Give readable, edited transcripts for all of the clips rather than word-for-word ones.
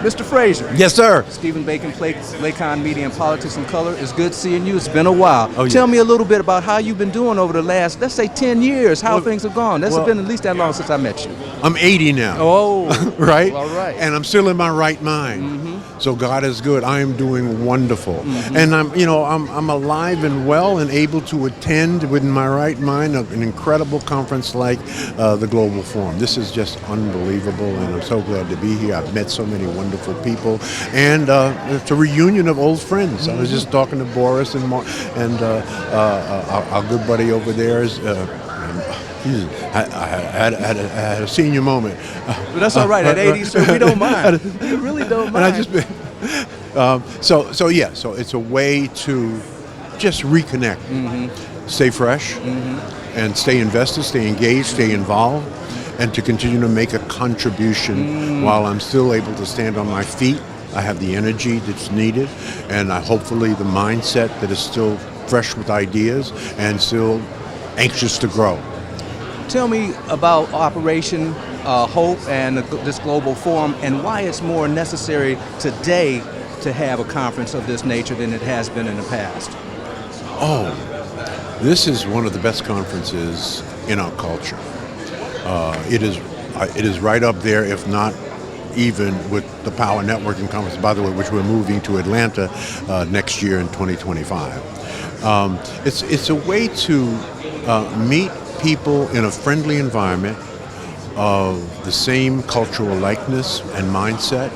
Mr. Fraser. Yes, sir. Stephen Bacon, Lakon Media and Politics and Color. It's good seeing you. It's been a while. Oh, yeah. Tell me a little bit about how you've been doing over the last, let's say, 10 years, how things have gone. That's been at least that long since I met you. I'm 80 now. Oh. Right? All right. And I'm still in my right mind. Mm-hmm. So God is good. I am doing wonderful. Mm-hmm. And I'm alive and well and able to attend within my right mind an incredible conference like the Global Forum. This is just unbelievable, and I'm so glad to be here. I've met so many wonderful people, and it's a reunion of old friends. I was just talking to Boris and our good buddy over there is. I had a senior moment. But that's all right. At 80, sir, we don't mind. We really don't mind. So it's a way to just reconnect, stay fresh, and stay invested, stay engaged, stay involved, and to continue to make a contribution while I'm still able to stand on my feet. I have the energy that's needed, and hopefully the mindset that is still fresh with ideas and still anxious to grow. Tell me about Operation Hope and this Global Forum and why it's more necessary today to have a conference of this nature than it has been in the past. Oh, this is one of the best conferences in our culture. It is right up there, if not even with the Power Networking Conference, by the way, which we're moving to Atlanta next year in 2025. It's a way to meet people in a friendly environment of the same cultural likeness and mindset,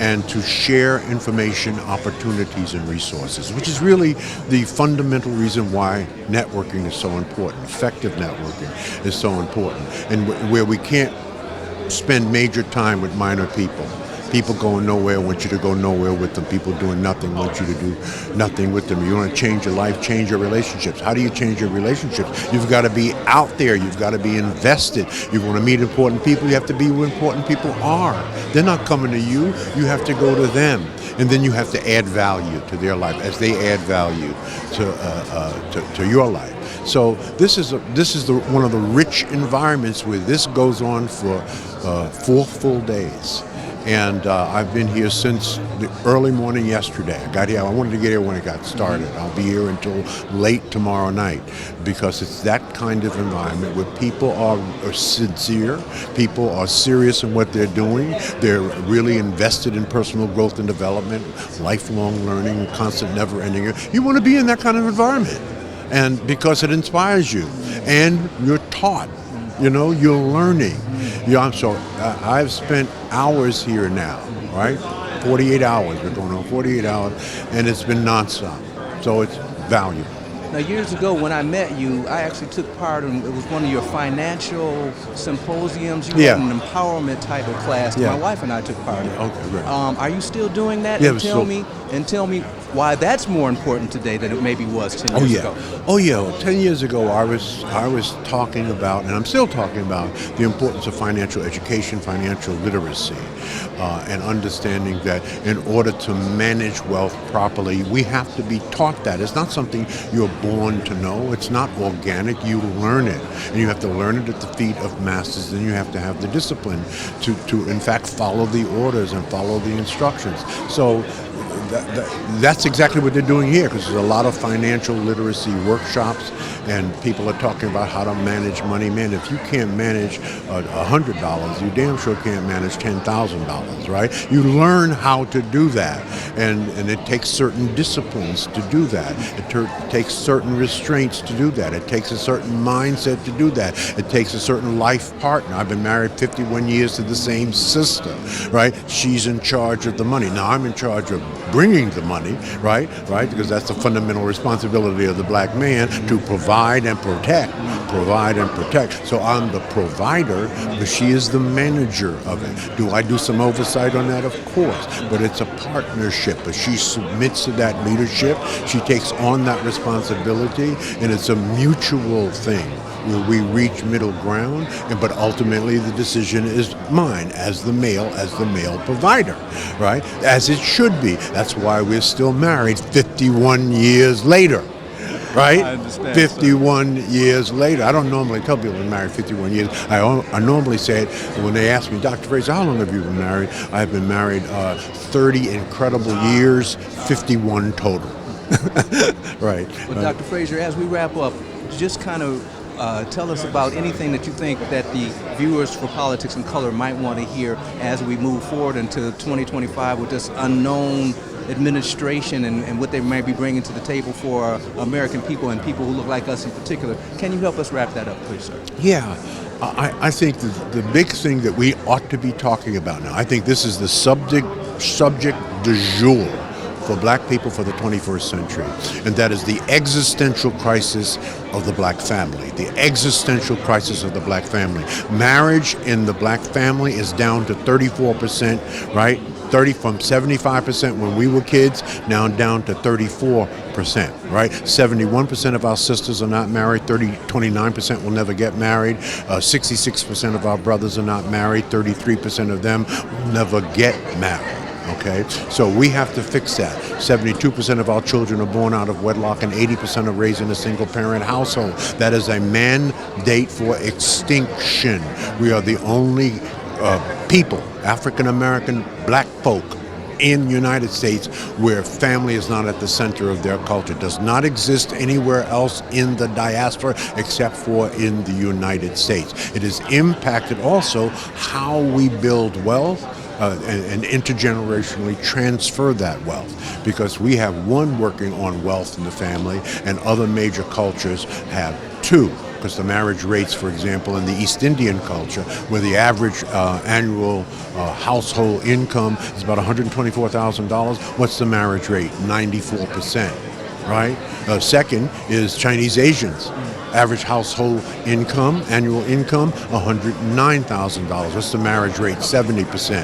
and to share information, opportunities, and resources, which is really the fundamental reason why networking is so important. Effective networking is so important, and where we can't spend major time with minor people. People going nowhere want you to go nowhere with them. People doing nothing want you to do nothing with them. You want to change your life, change your relationships. How do you change your relationships? You've got to be out there. You've got to be invested. You want to meet important people, you have to be where important people are. They're not coming to you. You have to go to them. And then you have to add value to their life as they add value to your life. So this is one of the rich environments where this goes on for 4 full days. And I've been here since the early morning yesterday. I got here, I wanted to get here when it got started. I'll be here until late tomorrow night because it's that kind of environment where people are sincere, people are serious in what they're doing, they're really invested in personal growth and development, lifelong learning, constant never-ending. You want to be in that kind of environment, and because it inspires you, and you're taught. You're learning. I've spent hours here now, right? 48 hours. We're going on 48 hours, and it's been nonstop. So it's valuable. Now, years ago when I met you, I actually took part in, it was one of your financial symposiums. You had an empowerment type of class. Yeah. My wife and I took part in it. Okay, great. Are you still doing that? Yeah, And tell me why that's more important today than it maybe was 10 years ago. Oh yeah. Well, 10 years ago I was talking about, and I'm still talking about, the importance of financial education, financial literacy, and understanding that in order to manage wealth properly, we have to be taught that. It's not something you're born to know. It's not organic. You learn it, and you have to learn it at the feet of masters. And you have to have the discipline to in fact follow the orders and follow the instructions. So that's exactly what they're doing here, because there's a lot of financial literacy workshops, and people are talking about how to manage money. Man, if you can't manage $100, you damn sure can't manage $10,000, right? You learn how to do that, and it takes certain disciplines to do that. It takes certain restraints to do that. It takes a certain mindset to do that. It takes a certain life partner. I've been married 51 years to the same sister, right? She's in charge of the money. Now I'm in charge of bringing the money, right? Because that's the fundamental responsibility of the black man, to provide and protect. So I'm the provider, but she is the manager of it. Do I do some oversight on that? Of course, but it's a partnership. But she submits to that leadership. She takes on that responsibility, and it's a mutual thing where we reach middle ground, but ultimately the decision is mine as the male provider, right? As it should be. That's why we're still married 51 years later. right? I understand, 51 years later. I don't normally tell people I've been married 51 years. I normally say it when they ask me, Dr. Fraser, how long have you been married? I've been married 30 incredible years, 51 total. Right. Well, Dr. Fraser, as we wrap up, just kind of tell us about anything that you think that the viewers for Politics in Color might want to hear as we move forward into 2025 with this unknown administration and what they might be bringing to the table for American people and people who look like us in particular. Can you help us wrap that up, please, sir? Yeah. I think the big thing that we ought to be talking about now, I think this is the subject du jour for black people for the 21st century, and that is the existential crisis of the black family. The existential crisis of the black family. Marriage in the black family is down to 34%, right? From 75% when we were kids, now down to 34%, right? 71% of our sisters are not married, 29% will never get married, 66% of our brothers are not married, 33% of them will never get married. Okay, so we have to fix that. 72% of our children are born out of wedlock and 80% are raised in a single-parent household. That is a mandate for extinction. We are the only people, African-American black folk, in the United States where family is not at the center of their culture. It does not exist anywhere else in the diaspora except for in the United States. It has impacted also how we build wealth, and intergenerationally transfer that wealth, because we have one working on wealth in the family and other major cultures have two. Because the marriage rates, for example, in the East Indian culture, where the average annual household income is about $124,000, what's the marriage rate? 94%, right? Second is Chinese Asians. Average household income, annual income, $109,000. What's the marriage rate? 70%.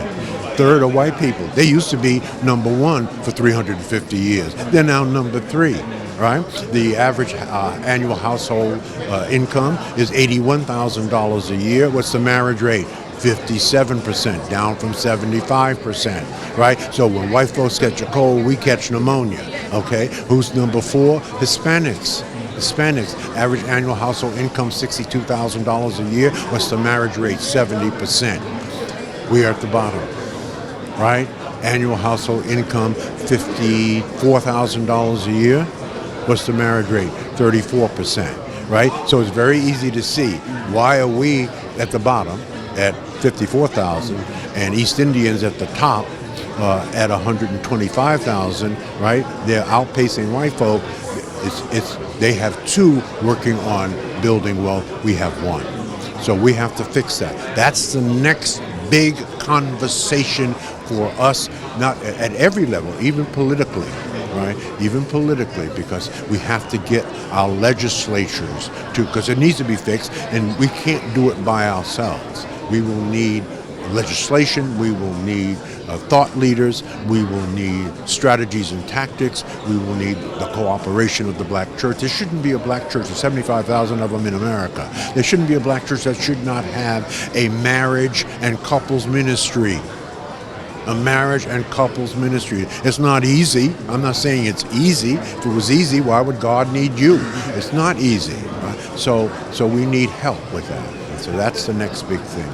Third are white people. They used to be number one for 350 years. They're now number three, right? The average annual household income is $81,000 a year. What's the marriage rate? 57%, down from 75%, right? So when white folks catch a cold, we catch pneumonia, okay? Who's number four? Hispanics. Average annual household income $62,000 a year. What's the marriage rate? 70%. We are at the bottom, right? Annual household income $54,000 a year. What's the marriage rate? 34%, right? So it's very easy to see why are we at the bottom at 54,000 and East Indians at the top at 125,000, right? They're outpacing white folk. They have two working on building wealth. We have one. So we have to fix that. That's the next big conversation for us, not at every level, even politically, right? Even politically, because we have to get our legislatures to, because it needs to be fixed, and we can't do it by ourselves. We will need legislation, we will need thought leaders, we will need strategies and tactics, we will need the cooperation of the black church. There shouldn't be a black church, there's 75,000 of them in America. There shouldn't be a black church that should not have a marriage and couples ministry. A marriage and couples ministry. It's not easy. I'm not saying it's easy. If it was easy, why would God need you? It's not easy. Right? So we need help with that. So that's the next big thing.